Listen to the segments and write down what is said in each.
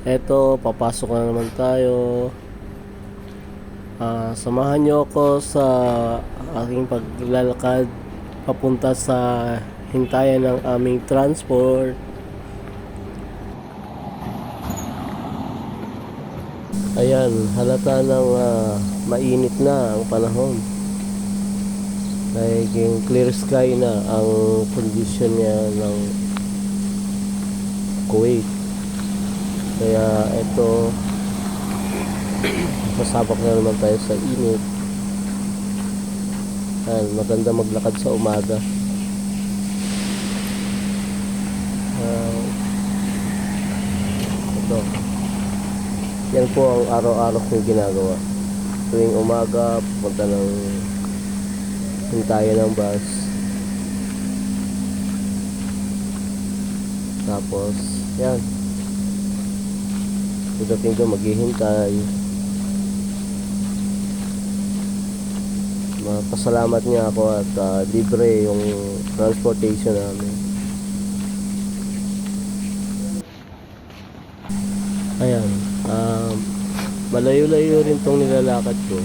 Eto, papasok na naman tayo. Samahan nyo ako sa aking paglalakad papunta sa hintayan ng aming transport. Ayan, halata ng mainit na ang panahon. Naging clear sky na ang condition niya ng Kuwait. Kaya ito, masabak na naman tayo sa init. Ayan, maganda maglakad sa umaga. Ito, yan po ang araw-araw kong ginagawa. Tuwing umaga, punta ng hintayan ng bus. Tapos, yan. Pagdating doon, maghihintay. Pasalamat niya ako at libre yung transportation namin. Ayan, malayo-layo rin tong nilalakad ko.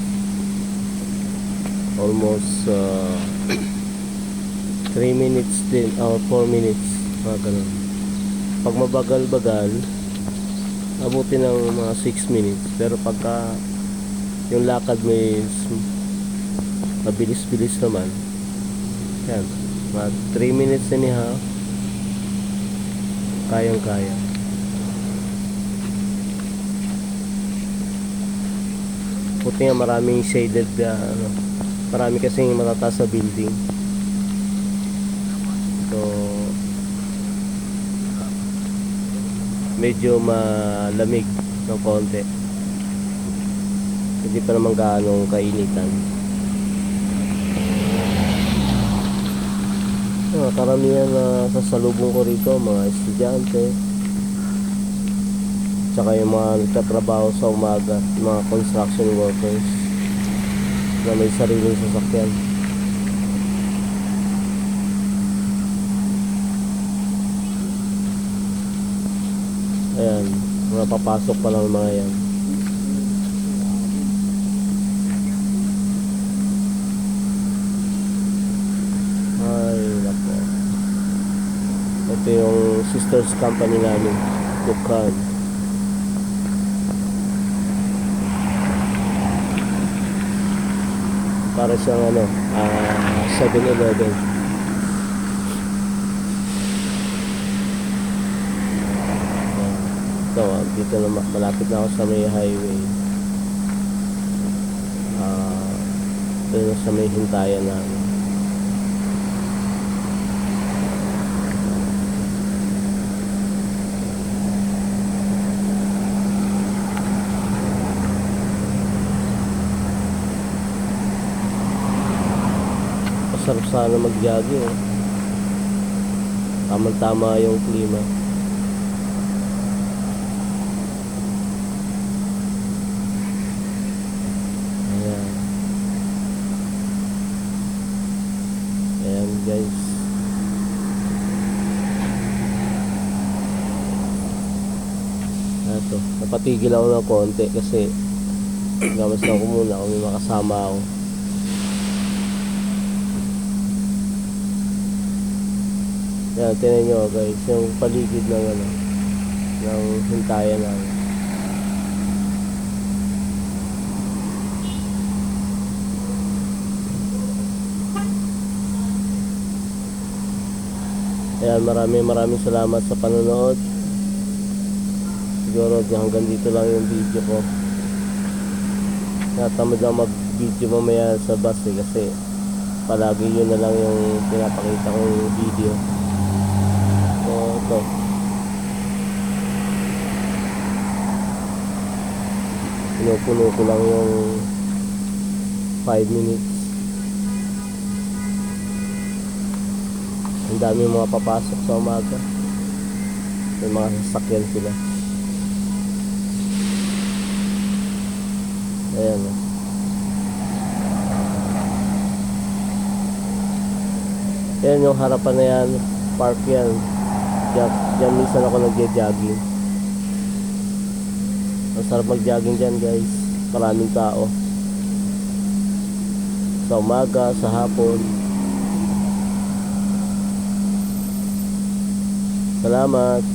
Almost 3 minutes din, or 4 minutes, mga ganun. Pag mabagal-bagal, abutin ng mga 6 minutes. Pero pagka yung lakad may mabilis-bilis naman, yan, mga 3 minutes and a half, kayang-kaya. Buti nga maraming shaded, marami kasing matataas sa building. So medyo malamig ng konti, hindi pa naman gaano kainitan. Karamihan na sasalubong ko rito mga estudyante, tsaka yung mga nagtatrabaho sa umaga, mga construction workers na may sariling sasakyan. Ayan, mga papasok pa lang mga yan. Ay, nako. Ito yung sisters company namin, Dukhan. Para siyang 7-Eleven. So, dito na malapit na ako sa may highway. Ito na sa may hintayan namin. Masarap sana mag-jogging. Tama-tama yung klima. Ayan. Ayan guys. Ito, napatigil ako ng konti kasi gamas lang ko muna kung may makasama ako. Yan, tinan nyo guys, yung paligid ng ng hintayan namin. Ayan, maraming salamat sa panonood. Siguro hanggang dito lang yung video ko. Natamad lang mag-video mamaya sa bus kasi palagi yun na lang yung pinapakita kong video. So, ito. Pinupuno ko lang yung 5 minutes. Ang dami mga papasok sa umaga. May mga sasakyan sila. Ayan. Ayan yung harapan na yan. Park yan. Diyan minsan ako nagja-jogging. Ang sarap mag-jogging dyan guys. Maraming tao. Sa umaga, sa hapon. Salamat.